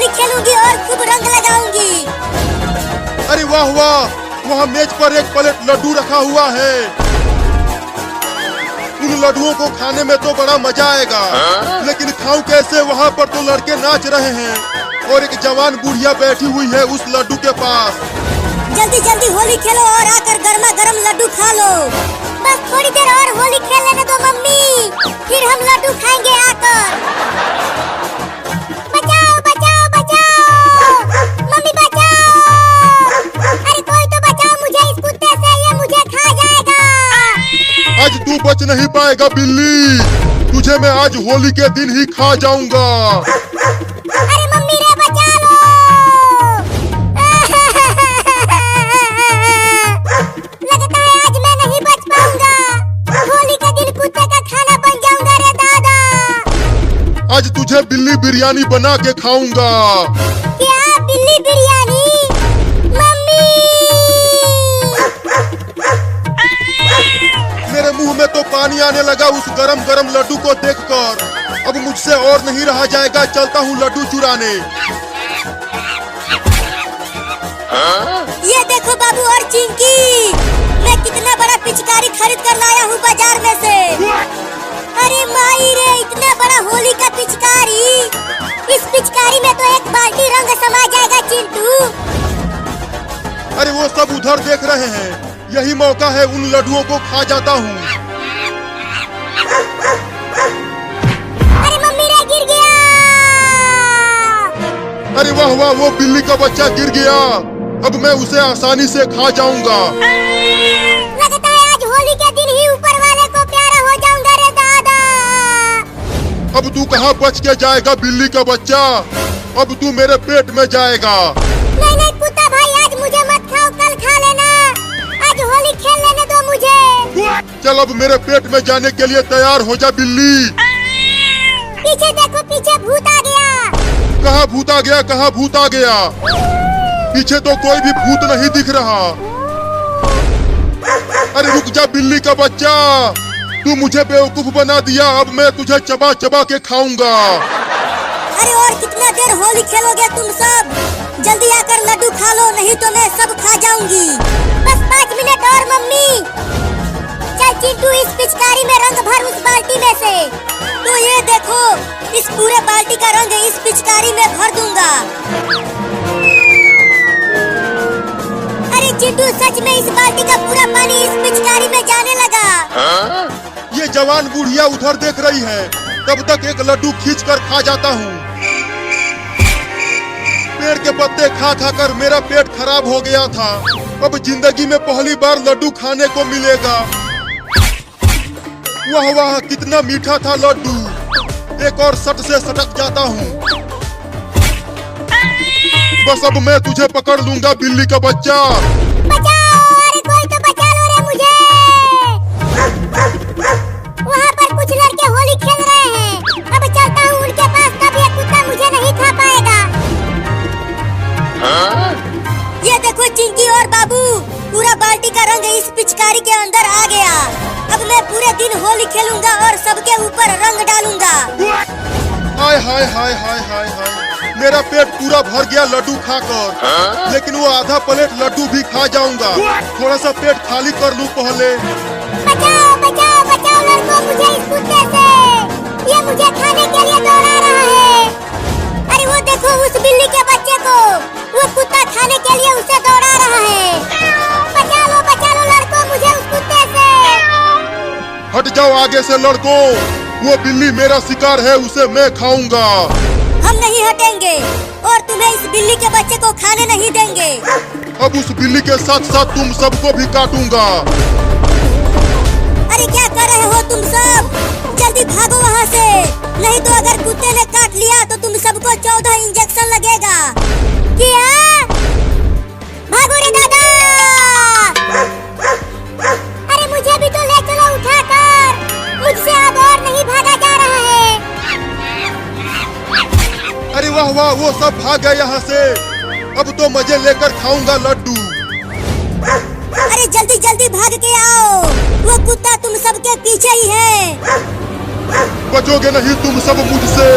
होली खेलूंगी और खूब रंग लगाऊंगी। अरे वाह वाह, वहाँ मेज पर एक प्लेट लड्डू रखा हुआ है। उन लड्डुओं को खाने में तो बड़ा मजा आएगा, लेकिन खाऊं कैसे? वहाँ पर तो लड़के नाच रहे हैं और एक जवान बुढ़िया बैठी हुई है उस लड्डू के पास। जल्दी जल्दी होली खेलो और आकर गर्मा गर्म लड्डू खा लो। बस थोड़ी देर और होली खेल लेने दो मम्मी, फिर हम लड्डू खाएंगे आकर। बचाओ बचाओ बचाओ, मम्मी बचाओ। अरे कोई तो बचाओ मुझे इस कुत्ते से, ये मुझे खा जाएगा। आज तू बच नहीं पाएगा बिल्ली, तुझे मैं आज होली के दिन ही खा जाऊंगा। अरे मम्मी रे बचा लो। लगता है आज मैं नहीं बच पाऊंगा, होली के दिन कुत्ते का खाना बन जाऊंगा रे दादा। आज तुझे बिल्ली बिरयानी बना के खाऊंगा। क्या बिल्ली बिरयानी? मम्मी! मेरे मुंह में तो पानी आने लगा उस गरम गरम लड्डू को देखकर। अब मुझसे और नहीं रहा जाएगा, चलता हूँ लड्डू चुराने। ये देखो बाबू और चिंकी, मैं कितना बड़ा पिचकारी खरीद कर लाया हूँ बाजार में से। अरे माई रे, इतना बड़ा होली का पिचकारी! इस पिचकारी में तो एक बाल्टी रंग समा जाएगा चिंटू। अरे वो सब उधर देख रहे हैं, यही मौका है, उन लड्डुओं को खा जाता हूँ। अरे मम्मी रे गिर गया। अरे वाह वाह, वो बिल्ली का बच्चा गिर गया। अब मैं उसे आसानी से खा जाऊंगा। लगता है आज होली के दिन ही ऊपर वाले को प्यारा हो जाऊंगा रे दादा। अब तू कहाँ बच के जाएगा बिल्ली का बच्चा? अब तू मेरे पेट में जाएगा। नहीं नहीं कुत्ता भाई, आज मुझे मत खाओ, कल खा लेना। आज होली खेल लेने दो मुझे। चल अब मेरे पेट में जाने के लिए तैयार हो जा बिल्ली। पीछे देखो, पीछे भूत आ गया। कहाँ भूत आ गया? कहाँ भूत आ गया? पीछे तो कोई भी भूत नहीं दिख रहा। अरे रुक जा बिल्ली का बच्चा, तू मुझे बेवकूफ बना दिया। अब मैं तुझे चबा चबा के खाऊंगा। अरे और कितना देर होली खेलोगे तुम सब? जल्दी आकर लड्डू खा लो, नहीं तो मैं सब खा जाऊंगी। बस 5 मिनट और मम्मी। चल चिंटू, इस पिचकारी में रंग भर उस बाल्टी में से। तो ये देखो, इस पूरे बाल्टी का रंग इस पिचकारी में भर दूंगा। अरे चिंटू, सच में इस बाल्टी का पूरा पानी इस पिचकारी में जाने लगा। ये जवान बुढ़िया उधर देख रही है, तब तक एक लड्डू खींच कर खा जाता हूँ। पेड़ के पत्ते खा खा कर मेरा पेट खराब हो गया था। अब जिंदगी में पहली बार लड्डू खाने को मिलेगा। वाह वाह, कितना मीठा था लड्डू। एक और सट से सटक जाता हूँ। बस अब मैं तुझे पकड़ लूंगा बिल्ली का बच्चा। बचाओ! अरे कोई तो बचा लो रे मुझे। वहाँ पर कुछ लड़के होली खेल रहे हैं। अब चलता हूँ उनके पास, तब ये कुत्ता मुझे नहीं खा पाएगा। ये देखो चिंकी और बाबू, पूरा बाल्टी का रंग इस पिचकारी के अंदर आ गया। अब मैं पूरे दिन होली खेलूंगा और सबके ऊपर रंग डालूंगा। हाय हाय हाय हाय हाय हाय, मेरा पेट पूरा भर गया लड्डू खाकर। लेकिन वो आधा प्लेट लड्डू भी खा जाऊंगा। थोड़ा सा पेट खाली कर लूं पहले। बचाओ बचाओ बचाओ लड़कों, मुझे इस कुत्ते से। ये मुझे खाने के लिए दौड़ा रहा है। अरे वो देखो उस बिल्ली के बच्चे को, वो कुत्ता खाने के लिए उसे दौड़ा रहा है। बचा लो लड़कों, मुझे उस कुत्ते से। हट जाओ आगे से लड़कों, वो बिल्ली मेरा शिकार है, उसे मैं खाऊंगा। हम नहीं हटेंगे और तुम्हें इस बिल्ली के बच्चे को खाने नहीं देंगे। अब उस बिल्ली के साथ साथ तुम सबको भी काटूंगा। अरे क्या कर रहे हो तुम सब? जल्दी भागो वहाँ से, नहीं तो अगर कुत्ते ने काट लिया तो तुम सबको 14 इंजेक्शन लगेगा। क्या? भागो रे दादा! अरे मुझे भी तो ले चलो उठाकर, मुझसे अब और नहीं भागा जा रहा है। अरे वाह वाह, वो सब भाग गए यहाँ से। अब तो मजे लेकर खाऊंगा लड्डू। अरे जल्दी जल्दी भाग के आओ, वो कुत्ता तुम सबके पीछे ही है। बचोगे नहीं तुम सब मुझसे।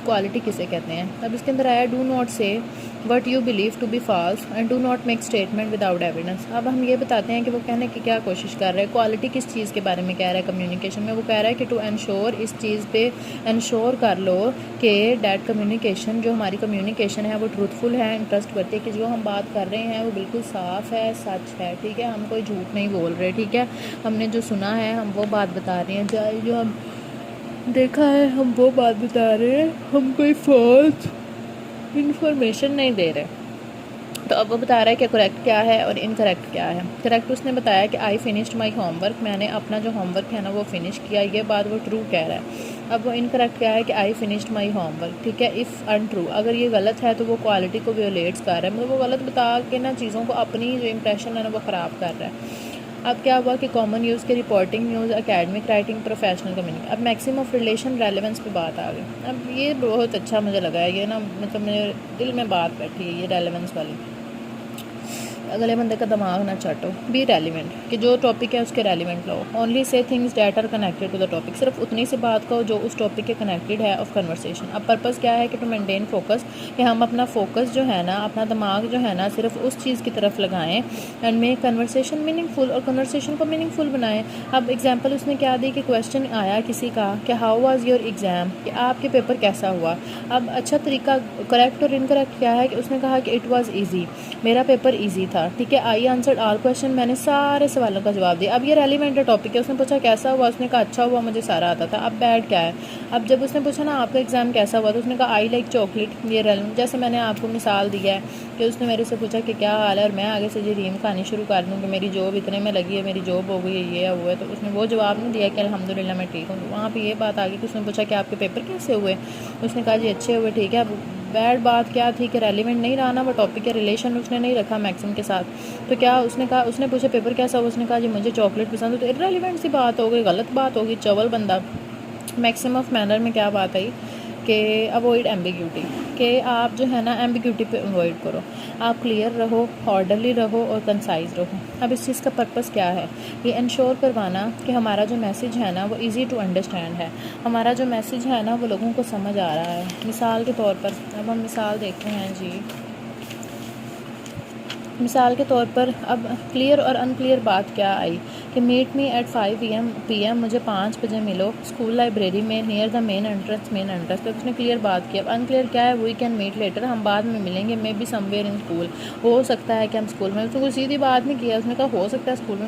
क्वालिटी किसे कहते हैं। अब इसके अंदर आया do not say what you believe to be false and do not make statement without evidence. अब हम ये बताते हैं कि वो कहने की क्या कोशिश कर रहे हैं। क्वालिटी किस चीज़ के बारे में कह रहा है कम्युनिकेशन में। वो कह रहा है कि टू इंश्योर, इस चीज़ पे इंश्योर कर लो कि डैट कम्युनिकेशन, जो हमारी कम्युनिकेशन है वो ट्रूथफुल है एंड ट्रस्ट करती है, कि जो हम बात कर रहे हैं वो बिल्कुल साफ़ है, सच है, ठीक है, हम कोई झूठ नहीं बोल रहे, ठीक है, हमने जो सुना है हम वो बात बता रहे हैं, चाहे जो हम देखा है हम वो बात बता रहे हैं, हम कोई फॉल्स इन्फॉर्मेशन नहीं दे रहे। तो अब वो बता रहा है कि करेक्ट क्या है और इनकरेक्ट क्या है। करेक्ट उसने बताया कि आई फिनिश्ड माई होमवर्क, मैंने अपना जो होमवर्क है ना वो फिनिश किया, ये बात वो ट्रू कह रहा है। अब वो इनकरेक्ट क्या है कि आई फिनिश्ड माई होमवर्क, ठीक है, इफ़ अनट्रू, अगर ये गलत है तो वो क्वालिटी को वियोलेट्स कर रहा है, मतलब वो गलत बता के ना चीज़ों को, अपनी जो इंप्रेशन है ना वो ख़राब कर रहा है। अब क्या हुआ कि कॉमन यूज़ के reporting news, academic writing, professional communication. अब मैक्सिमम ऑफ रिलेशन रेलेवेंस पे बात आ गई। अब ये बहुत अच्छा मुझे लगा है, ये ना मतलब मेरे दिल में बात बैठी है ये रेलेवेंस वाली। अगले बंदे का दिमाग ना चाटो, बी रेलिवेंट, कि जो टॉपिक है उसके रेलिवेंट लो। Only those things that are connected to the topic, सिर्फ उतनी सी बात कहो जो उस टॉपिक के कनेक्टेड है ऑफ कन्वर्सेशन। अब पर्पस क्या है कि टू मेंटेन फोकस, कि हम अपना फोकस जो है ना, अपना दिमाग जो है ना सिर्फ उस चीज़ की तरफ लगाएं एंड मेक कन्वर्सेशन मीनिंगफुल, और कन्वर्सेशन को मीनिंगफुल बनाएं। अब एग्जाम्पल उसने क्या दी कि क्वेश्चन आया किसी का कि हाउ वाज योर एग्ज़ाम, कि आपके पेपर कैसा हुआ। अब अच्छा तरीका करेक्ट और इनकरेक्ट क्या है कि उसने कहा कि इट वाज ईजी, मेरा पेपर ईजी था, ठीक है, आई आंसर्ड ऑल क्वेश्चन, मैंने सारे सवालों का जवाब दिया। अब ये रेलिवेंट टॉपिक है। उसने पूछा कैसा हुआ, उसने कहा अच्छा हुआ, मुझे सारा आता था। अब बैड क्या है, अब जब उसने पूछा ना आपका एग्ज़ाम कैसा हुआ तो उसने कहा आई लाइक चॉकलेट, ये रेलिवेंट। जैसे मैंने आपको मिसाल दिया है कि उसने मेरे से पूछा कि क्या हाल है और मैं आगे से जी रीम कहानी शुरू कर दूँ कि मेरी जॉब इतने में लगी है, मेरी जॉब हो गई है, ये हुआ है, तो उसने वो जवाब नहीं दिया कि अल्हम्दुलिल्लाह मैं ठीक हूँ। वहाँ पर ये बात आ गई कि उसने पूछा कि आपके पेपर कैसे हुए, उसने कहा जी अच्छे हुए, ठीक है। बैड बात क्या थी कि रेलिवेंट नहीं रहा ना वो टॉपिक के, रिलेशन उसने नहीं रखा मैक्सिम के साथ। तो क्या उसने कहा, उसने पूछा पेपर कैसा हुआ, उसने कहा जी मुझे चॉकलेट पसंद है, तो इररेलेवेंट सी बात हो गई, गलत बात होगी, चवल बंदा। मैक्सिमम ऑफ मैनर में क्या बात आई कि अवॉइड एम्बिग्यूटी, कि आप जो है ना एम्बिग्यूटी पे अवॉइड करो, आप क्लियर रहो, ऑर्डरली रहो और कंसाइज रहो। अब इस चीज़ का पर्पस क्या है, ये इंश्योर करवाना कि हमारा जो मैसेज है ना वो इजी टू अंडरस्टैंड है, हमारा जो मैसेज है ना वो लोगों को समझ आ रहा है। मिसाल के तौर पर अब हम मिसाल देखते हैं जी, मिसाल के तौर पर अब क्लियर और अनक्लियर बात क्या आई कि मीट मी एट 5 PM, मुझे 5 बजे मिलो स्कूल लाइब्रेरी में नियर द मेन एंट्रेंस। तो उसने क्लियर बात की। अब अनक्लियर क्या है, वी कैन मीट लेटर, हम बाद में मिलेंगे, may be somewhere in school, हो सकता है कि हम स्कूल में, उसने कोई सीधी बात नहीं किया, उसने कहा हो सकता है स्कूल में